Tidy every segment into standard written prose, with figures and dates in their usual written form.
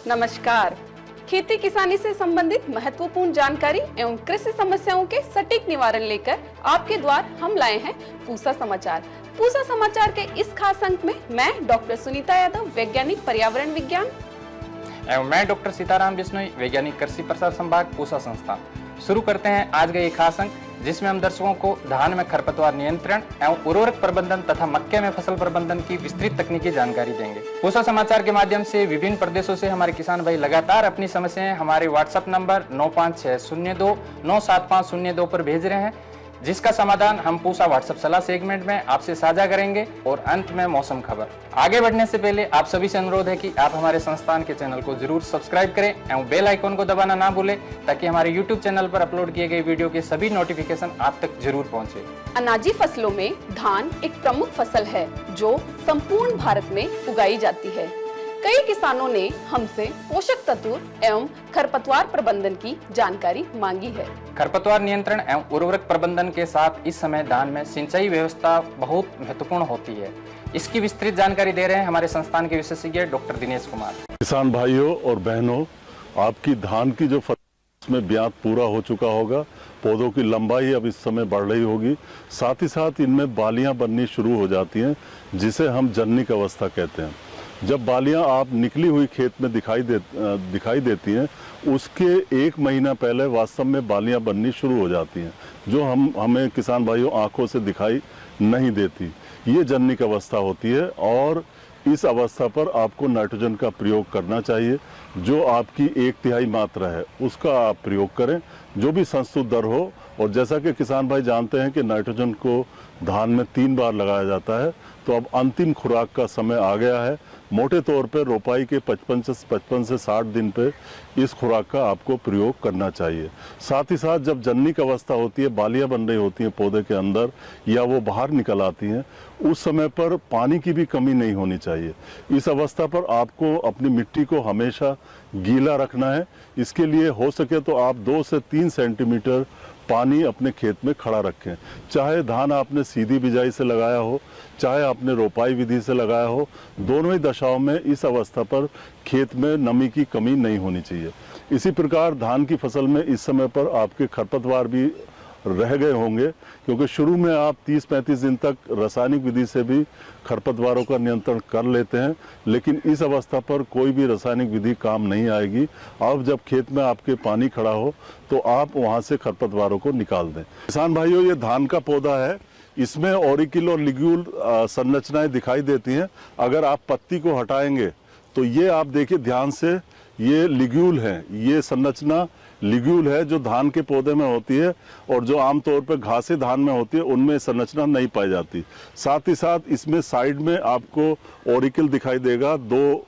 नमस्कार। खेती किसानी से संबंधित महत्वपूर्ण जानकारी एवं कृषि समस्याओं के सटीक निवारण लेकर आपके द्वार हम लाए हैं पूसा समाचार। पूसा समाचार के इस खास अंक में मैं डॉक्टर सुनीता यादव, वैज्ञानिक पर्यावरण विज्ञान, एवं मैं डॉक्टर सीताराम बिश्नोई, वैज्ञानिक कृषि प्रसार संभाग पूसा संस्थान। शुरू करते हैं आज का ये खास अंक, जिसमें हम दर्शकों को धान में खरपतवार नियंत्रण एवं उर्वरक प्रबंधन तथा मक्के में फसल प्रबंधन की विस्तृत तकनीकी जानकारी देंगे। पूसा समाचार के माध्यम से विभिन्न प्रदेशों से हमारे किसान भाई लगातार अपनी समस्याएं हमारे व्हाट्सएप नंबर 9560297502 पर भेज रहे हैं, जिसका समाधान हम पूसा व्हाट्सएप सलाह सेगमेंट में आपसे साझा करेंगे। और अंत में मौसम खबर। आगे बढ़ने से पहले आप सभी से अनुरोध है कि आप हमारे संस्थान के चैनल को जरूर सब्सक्राइब करें एवं बेल आइकन को दबाना ना भूलें, ताकि हमारे YouTube चैनल पर अपलोड किए गए वीडियो के सभी नोटिफिकेशन आप तक जरूर पहुंचे। अनाजी फसलों में धान एक प्रमुख फसल है जो संपूर्ण भारत में उगाई जाती है। कई किसानों ने हमसे पोषक तत्व एवं खरपतवार प्रबंधन की जानकारी मांगी है। खरपतवार नियंत्रण एवं उर्वरक प्रबंधन के साथ इस समय धान में सिंचाई व्यवस्था बहुत महत्वपूर्ण होती है। इसकी विस्तृत जानकारी दे रहे हैं हमारे संस्थान के विशेषज्ञ डॉक्टर दिनेश कुमार। किसान भाइयों और बहनों, आपकी धान की जो फसल में ब्यात पूरा हो चुका होगा, पौधों की लंबाई अब इस समय बढ़ रही होगी, साथ ही साथ इनमें बालियां बननी शुरू हो जाती हैं, जिसे हम जननिक अवस्था कहते हैं। जब बालियां आप निकली हुई खेत में दिखाई देती हैं, उसके 1 महीना पहले वास्तव में बालियां बननी शुरू हो जाती हैं, जो हमें किसान भाइयों आंखों से दिखाई नहीं देती। ये जननिक अवस्था होती है और इस अवस्था पर आपको नाइट्रोजन का प्रयोग करना चाहिए। जो आपकी 1/3 मात्रा है उसका आप प्रयोग करें, जो भी संस्तुत दर हो। और जैसा कि किसान भाई जानते हैं कि नाइट्रोजन को धान में 3 बार लगाया जाता है, तो अब अंतिम खुराक का समय आ गया है। मोटे तौर पर रोपाई के 55 से 60 दिन पे इस खुराक का आपको प्रयोग करना चाहिए। साथ ही साथ जब जननिक अवस्था होती है, बालियां बन रही होती हैं पौधे के अंदर या वो बाहर निकल आती हैं, उस समय पर पानी की भी कमी नहीं होनी चाहिए। इस अवस्था पर आपको अपनी मिट्टी को हमेशा गीला रखना है। इसके लिए हो सके तो आप 2 से 3 सेंटीमीटर पानी अपने खेत में खड़ा रखें। चाहे धान आपने सीधी बिजाई से लगाया हो, चाहे आपने रोपाई विधि से लगाया हो, दोनों ही दशाओं में इस अवस्था पर खेत में नमी की कमी नहीं होनी चाहिए। इसी प्रकार धान की फसल में इस समय पर आपके खरपतवार भी रह गए होंगे, क्योंकि शुरू में आप 30-35 दिन तक रासायनिक विधि से भी खरपतवारों का नियंत्रण कर लेते हैं, लेकिन इस अवस्था पर कोई भी रासायनिक विधि काम नहीं आएगी। अब जब खेत में आपके पानी खड़ा हो तो आप वहां से खरपतवारों को निकाल दें। किसान भाइयों, ये धान का पौधा है, इसमें ऑरिकिल और लिग्यूल संरचनाएं दिखाई देती हैं। अगर आप पत्ती को हटाएंगे तो ये आप देखिए ध्यान से, ये लिग्यूल है, ये संरचना लिग्यूल है जो धान के पौधे में होती है, और जो आमतौर पर घासे धान में होती है उनमें संरचना नहीं पाई जाती। साथ ही साथ इसमें साइड में आपको ऑरिकल दिखाई देगा, 2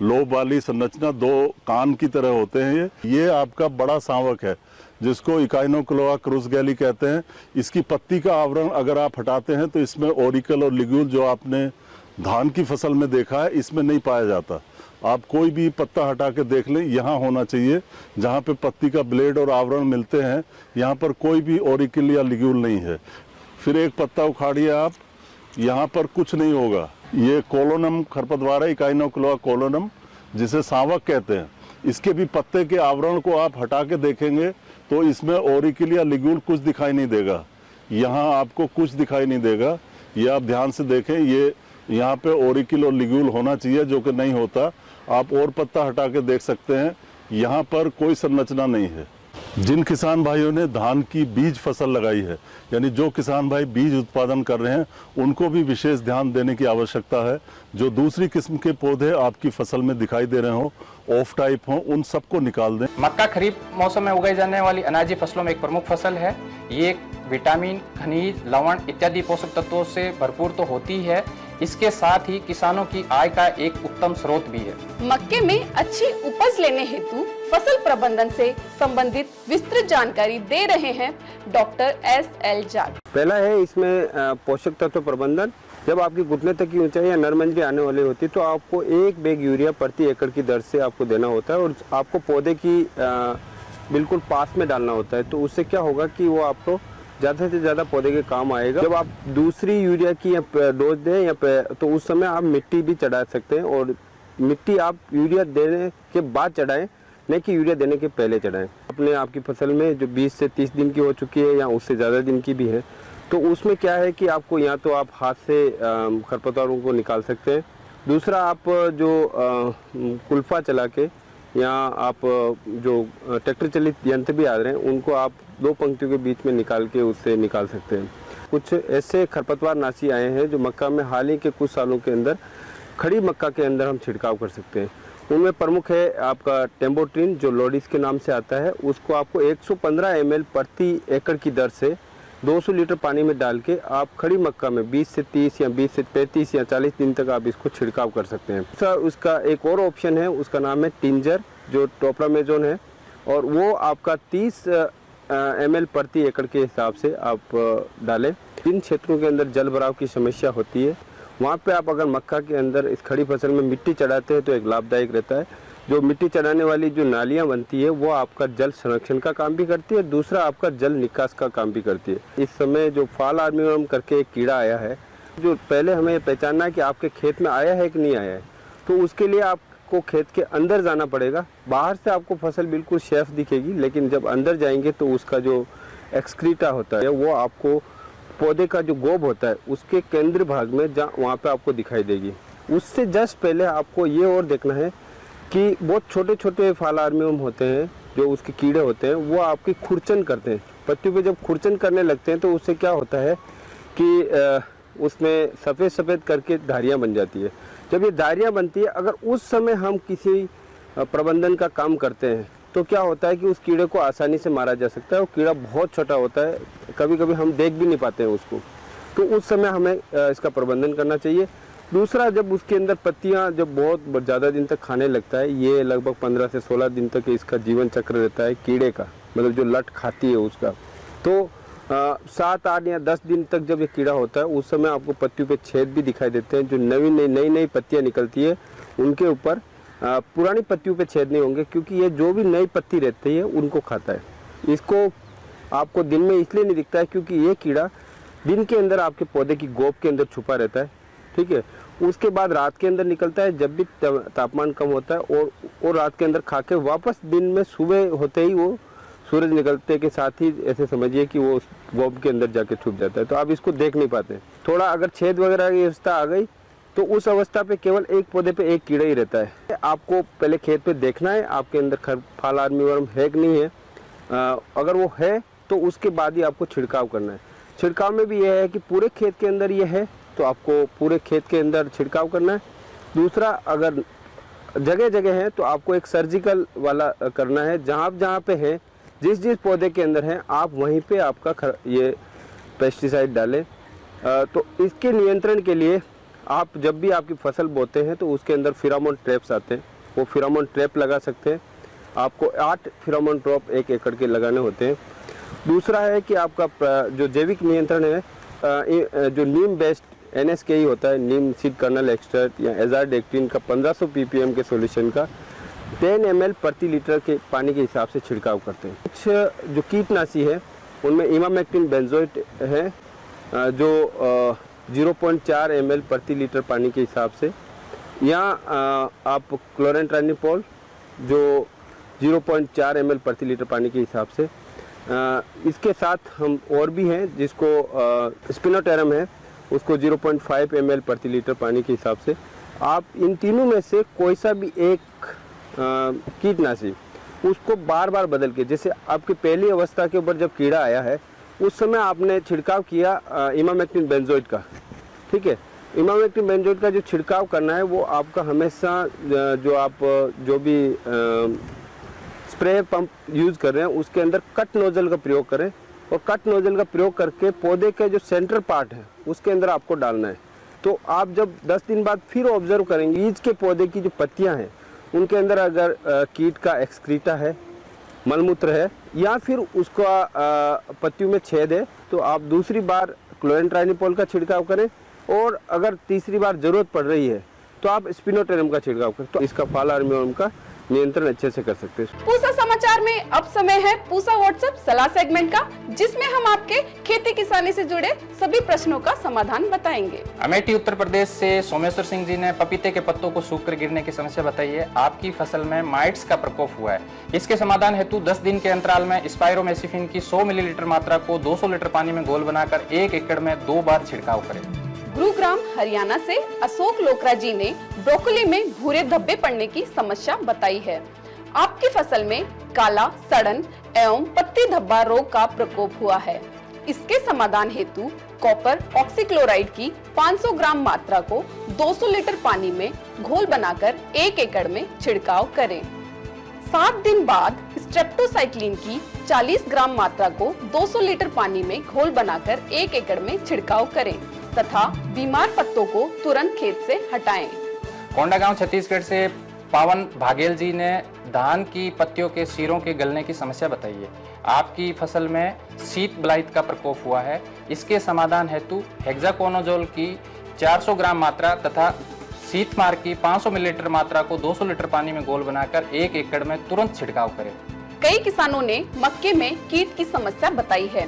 लोब वाली संरचना, 2 कान की तरह होते हैं। ये आपका बड़ा सांवक है, जिसको इकाइनोक्लोआ क्रूसगैली कहते हैं। इसकी पत्ती का आवरण अगर आप हटाते हैं तो इसमें ऑरिकल और लिग्यूल जो आपने धान की फसल में देखा है, इसमें नहीं पाया जाता। आप कोई भी पत्ता हटा के देख लें, यहाँ होना चाहिए जहाँ पे पत्ती का ब्लेड और आवरण मिलते हैं, यहाँ पर कोई भी ऑरिकल या लिग्यूल नहीं है। फिर एक पत्ता उखाड़िए आप, यहाँ पर कुछ नहीं होगा। ये कोलोनम खरपतवार है, इकाइनोक्लोआ कोलोनम, जिसे सांवक कहते हैं। इसके भी पत्ते के आवरण को आप हटा के देखेंगे तो इसमें ऑरिकल या लिग्यूल कुछ दिखाई नहीं देगा। यहाँ आपको कुछ दिखाई नहीं देगा। ये आप ध्यान से देखें, ये यहाँ पे ऑरिकल और लिग्यूल होना चाहिए, जो कि नहीं होता। आप और पत्ता हटा के देख सकते हैं, यहाँ पर कोई संरचना नहीं है। जिन किसान भाइयों ने धान की बीज फसल लगाई है, यानी जो किसान भाई बीज उत्पादन कर रहे हैं, उनको भी विशेष ध्यान देने की आवश्यकता है। जो दूसरी किस्म के पौधे आपकी फसल में दिखाई दे रहे हो, ऑफ टाइप हो, उन सबको निकाल दें। मक्का खरीफ मौसम में उगाई जाने वाली अनाजी फसलों में एक प्रमुख फसल है। ये विटामिन, खनिज, लवण इत्यादि पोषक तत्वों से भरपूर तो होती है, इसके साथ ही किसानों की आय का एक उत्तम स्रोत भी है। मक्के में अच्छी उपज लेने हेतु फसल प्रबंधन से संबंधित विस्तृत जानकारी दे रहे हैं डॉक्टर SL जाट। पहला है इसमें पोषक तत्व प्रबंधन। जब आपकी घुटने तक की ऊंचाई या नरमंजरी आने वाली होती है तो आपको 1 बैग यूरिया प्रति एकड़ की दर से आपको देना होता है, और आपको पौधे की बिल्कुल पास में डालना होता है। तो उससे क्या होगा कि वो आपको ज़्यादा से ज़्यादा पौधे के काम आएगा। जब आप दूसरी यूरिया की या डोज दें या तो उस समय आप मिट्टी भी चढ़ा सकते हैं, और मिट्टी आप यूरिया देने के बाद चढ़ाएं, नहीं कि यूरिया देने के पहले चढ़ाएं। अपने आपकी फसल में जो 20 से 30 दिन की हो चुकी है या उससे ज़्यादा दिन की भी है, तो उसमें क्या है कि आपको या तो आप हाथ से खरपतवारों को निकाल सकते हैं, दूसरा आप जो कुल्फा चला के या आप जो ट्रैक्टर चलित यंत्र भी आ रहे हैं उनको आप 2 पंक्तियों के बीच में निकाल के उससे निकाल सकते हैं। कुछ ऐसे खरपतवार नाशी आए हैं जो मक्का में हाल ही के कुछ सालों के अंदर खड़ी मक्का के अंदर हम छिड़काव कर सकते हैं। उनमें प्रमुख है आपका टेम्बोट्रिन, जो लोडिस के नाम से आता है। उसको आपको 115 ml प्रति एकड़ की दर से 200 लीटर पानी में डाल के आप खड़ी मक्का में 20 से 30 या 20 से 35 या 40 दिन तक आप इसको छिड़काव कर सकते हैं। सर उसका एक और ऑप्शन है, उसका नाम है टिंजर, जो टोप्रामेजोन है, और वो आपका 30 ml प्रति एकड़ के हिसाब से आप डालें। जिन क्षेत्रों के अंदर जल भराव की समस्या होती है वहाँ पे आप अगर मक्का के अंदर इस खड़ी फसल में मिट्टी चढ़ाते हैं तो एक लाभदायक रहता है। जो मिट्टी चढ़ाने वाली जो नालियाँ बनती है वो आपका जल संरक्षण का काम भी करती है, दूसरा आपका जल निकास का काम भी करती है। इस समय जो फॉल आर्मीवर्म करके एक कीड़ा आया है, जो पहले हमें पहचानना है कि आपके खेत में आया है कि नहीं आया है, तो उसके लिए आपको खेत के अंदर जाना पड़ेगा। बाहर से आपको फसल बिल्कुल सेफ दिखेगी, लेकिन जब अंदर जाएंगे तो उसका जो एक्सक्रीटा होता है वो आपको पौधे का जो गोब होता है उसके केंद्र भाग में वहाँ पे आपको दिखाई देगी। उससे जस्ट पहले आपको ये और देखना है कि बहुत छोटे छोटे फॉल आर्मीवर्म होते हैं, जो उसके कीड़े होते हैं, वो आपकी खुरचन करते हैं। पत्तियों पे जब खुरचन करने लगते हैं तो उससे क्या होता है कि उसमें सफ़ेद सफ़ेद करके धारियाँ बन जाती है। जब ये धारियाँ बनती है, अगर उस समय हम किसी प्रबंधन का काम करते हैं तो क्या होता है कि उस कीड़े को आसानी से मारा जा सकता है। वो कीड़ा बहुत छोटा होता है, कभी कभी हम देख भी नहीं पाते हैं उसको, तो उस समय हमें इसका प्रबंधन करना चाहिए। दूसरा, जब उसके अंदर पत्तियां जब बहुत ज़्यादा दिन तक खाने लगता है, ये लगभग 15 से 16 दिन तक इसका जीवन चक्र रहता है कीड़े का, मतलब जो लट खाती है उसका, तो 7, 8 या 10 दिन तक जब ये कीड़ा होता है उस समय आपको पत्तियों पे छेद भी दिखाई देते हैं। जो नई पत्तियाँ निकलती है उनके ऊपर पुरानी पत्तियों पे छेद नहीं होंगे, क्योंकि ये जो भी नई पत्ती रहती है उनको खाता है। इसको आपको दिन में इसलिए नहीं दिखता है क्योंकि ये कीड़ा दिन के अंदर आपके पौधे की गोब के अंदर छुपा रहता है, ठीक है। उसके बाद रात के अंदर निकलता है जब भी तापमान कम होता है, और रात के अंदर खा के वापस दिन में सुबह होते ही वो सूरज निकलते के साथ ही ऐसे समझिए कि वो गोब के अंदर जाके छुप जाता है, तो आप इसको देख नहीं पाते। थोड़ा अगर छेद वगैरह की अवस्था आ गई तो उस अवस्था पे केवल एक पौधे पे एक कीड़ा ही रहता है। आपको पहले खेत पे देखना है आपके अंदर फॉल आर्मीवर्म है कि नहीं है। अगर वो है तो उसके बाद ही आपको छिड़काव करना है। छिड़काव में भी यह है कि पूरे खेत के अंदर ये है तो आपको पूरे खेत के अंदर छिड़काव करना है। दूसरा, अगर जगह जगह है तो आपको एक सर्जिकल वाला करना है, जहाँ पे है, जिस पौधे के अंदर है आप वहीं पे आपका ये पेस्टिसाइड डालें। तो इसके नियंत्रण के लिए आप जब भी आपकी फसल बोते हैं तो उसके अंदर फिरामोन ट्रैप्स आते हैं, वो फिरामोन ट्रैप लगा सकते हैं। आपको 8 फिरामोन ट्रैप 1 एकड़ के लगाने होते हैं। दूसरा है कि आपका जो जैविक नियंत्रण है, जो नीम बेस्ड NSK होता है, नीम सीड कर्नल एक्सट्रैक्ट या एजारडेक्टिन का 1500 ppm के सॉल्यूशन का 10 ml प्रति लीटर के पानी के हिसाब से छिड़काव करते हैं। कुछ जो कीटनाशी है उनमें इमामेक्टिन बेंजोएट है, जो 0.4 ml प्रति लीटर पानी के हिसाब से, या आप क्लोरेंट्रानिपोल जो 0.4 ml प्रति लीटर पानी के हिसाब से। इसके साथ हम और भी हैं जिसको स्पिनोटेरम है, उसको 0.5 ml प्रति लीटर पानी के हिसाब से। आप इन तीनों में से कोई सा भी एक कीटनाशी उसको बार बार बदल के, जैसे आपकी पहली अवस्था के ऊपर जब कीड़ा आया है उस समय आपने छिड़काव किया इमामेक्टिन बेंजोएट का, ठीक है। इमामेक्टिन बेंजोएट का जो छिड़काव करना है वो आपका हमेशा जो भी स्प्रे पंप यूज़ कर रहे हैं उसके अंदर कट नोजल का प्रयोग करें, और कट नोजल का प्रयोग करके पौधे का जो सेंटर पार्ट है उसके अंदर आपको डालना है। तो आप जब 10 दिन बाद फिर ऑब्जर्व करेंगे ईच के पौधे की जो पत्तियां हैं उनके अंदर अगर कीट का एक्सक्रीटा है, मलमूत्र है, या फिर उसका पत्तियों में छेद है, तो आप दूसरी बार क्लोरेंट्रानिपोल का छिड़काव करें, और अगर तीसरी बार ज़रूरत पड़ रही है तो आप स्पिनोटेरम का छिड़काव करें। तो इसका फॉल आर्मीवर्म का नियंत्रण अच्छे से कर सकते हैं। पूसा समाचार में अब समय है पूसा व्हाट्सएप सलाह सेगमेंट का, जिसमें हम आपके खेती किसानी से जुड़े सभी प्रश्नों का समाधान बताएंगे। अमेठी उत्तर प्रदेश से सोमेश्वर सिंह जी ने पपीते के पत्तों को सूखकर गिरने की समस्या बताई है। आपकी फसल में माइट्स का प्रकोप हुआ है। इसके समाधान हेतु 10 दिन के अंतराल में स्पाइरोमेसिफिन की 100 मिलीलीटर मात्रा को 200 लीटर पानी में घोल बनाकर 1 एकड़ में 2 बार छिड़काव करें। गुरुग्राम हरियाणा से अशोक लोकरा जी ने ब्रोकोली में भूरे धब्बे पड़ने की समस्या बताई है। आपकी फसल में काला सड़न एवं पत्ती धब्बा रोग का प्रकोप हुआ है। इसके समाधान हेतु कॉपर ऑक्सीक्लोराइड की 500 ग्राम मात्रा को 200 लीटर पानी में घोल बनाकर 1 एकड़ में छिड़काव करें। 7 दिन बाद स्ट्रेप्टोसाइक्लिन की 40 ग्राम मात्रा को 200 लीटर पानी में घोल बनाकर 1 एकड़ में छिड़काव करें तथा बीमार पत्तों को तुरंत खेत से हटाएं। कोंडागांव छत्तीसगढ़ से पावन भागेल जी ने धान की पत्तियों के सिरों के गलने की समस्या बताई है। आपकी फसल में शीत ब्लाइट का प्रकोप हुआ है। इसके समाधान हेतु हेक्साकोनाजोल की 400 ग्राम मात्रा तथा शीत मार की 500 मिलीलीटर मात्रा को 200 लीटर पानी में घोल बनाकर 1 एकड़ में तुरंत छिड़काव करें। कई किसानों ने मक्के में कीट की समस्या बताई है।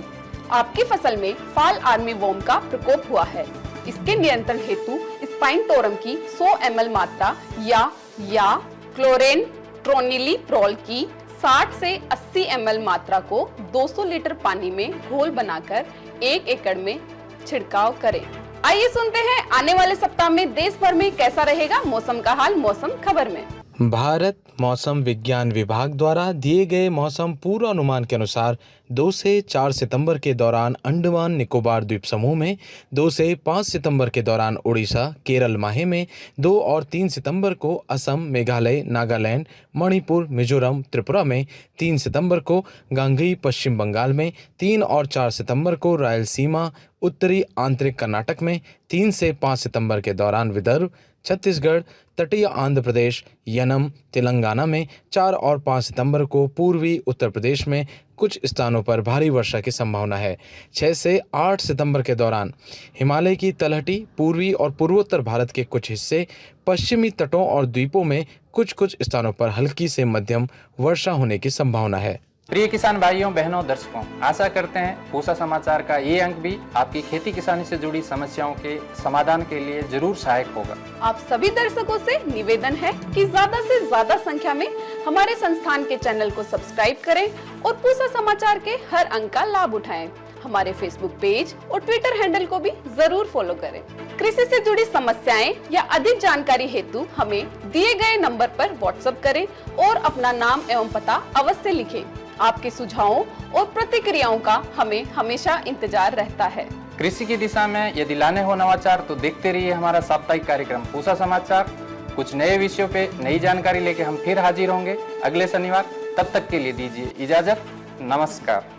आपकी फसल में फाल आर्मी वॉर्म का प्रकोप हुआ है। इसके नियंत्रण हेतु स्पाइनटोरम की 100 ml मात्रा या क्लोरेन ट्रोनिलीप्रोल की 60 से 80 ml मात्रा को 200 लीटर पानी में घोल बनाकर 1 एकड़ में छिड़काव करें। आइए सुनते हैं आने वाले सप्ताह में देश भर में कैसा रहेगा मौसम का हाल मौसम खबर में। भारत मौसम विज्ञान विभाग द्वारा दिए गए मौसम पूर्वानुमान के अनुसार 2 से 4 सितंबर के दौरान अंडमान निकोबार द्वीप समूह में, 2 से 5 सितंबर के दौरान उड़ीसा केरल माहे में, 2 और 3 सितंबर को असम मेघालय नागालैंड मणिपुर मिजोरम त्रिपुरा में, 3 सितंबर को गांगेय पश्चिम बंगाल में, 3 और 4 सितंबर को रायलसीमा उत्तरी आंतरिक कर्नाटक में, 3 से 5 सितंबर के दौरान विदर्भ छत्तीसगढ़ तटीय आंध्र प्रदेश यनम तेलंगाना में, 4 और 5 सितंबर को पूर्वी उत्तर प्रदेश में कुछ स्थानों पर भारी वर्षा की संभावना है। 6 से 8 सितंबर के दौरान हिमालय की तलहटी पूर्वी और पूर्वोत्तर भारत के कुछ हिस्से पश्चिमी तटों और द्वीपों में कुछ स्थानों पर हल्की से मध्यम वर्षा होने की संभावना है। प्रिय किसान भाइयों बहनों दर्शकों, आशा करते हैं पूसा समाचार का ये अंक भी आपकी खेती किसानी से जुड़ी समस्याओं के समाधान के लिए जरूर सहायक होगा। आप सभी दर्शकों से निवेदन है कि ज्यादा से ज्यादा संख्या में हमारे संस्थान के चैनल को सब्सक्राइब करें और पूसा समाचार के हर अंक का लाभ उठाएं। हमारे फेसबुक पेज और ट्विटर हैंडल को भी जरूर फॉलो करें। कृषि से जुड़ी समस्याएं या अधिक जानकारी हेतु हमें दिए गए नंबर पर व्हाट्सएप करें और अपना नाम एवं पता अवश्य लिखें। आपके सुझावों और प्रतिक्रियाओं का हमें हमेशा इंतजार रहता है। कृषि की दिशा में यदि लाने हो नवाचार तो देखते रहिए हमारा साप्ताहिक कार्यक्रम पूसा समाचार। कुछ नए विषयों पे नई जानकारी लेके हम फिर हाजिर होंगे अगले शनिवार। तब तक के लिए दीजिए इजाजत। नमस्कार।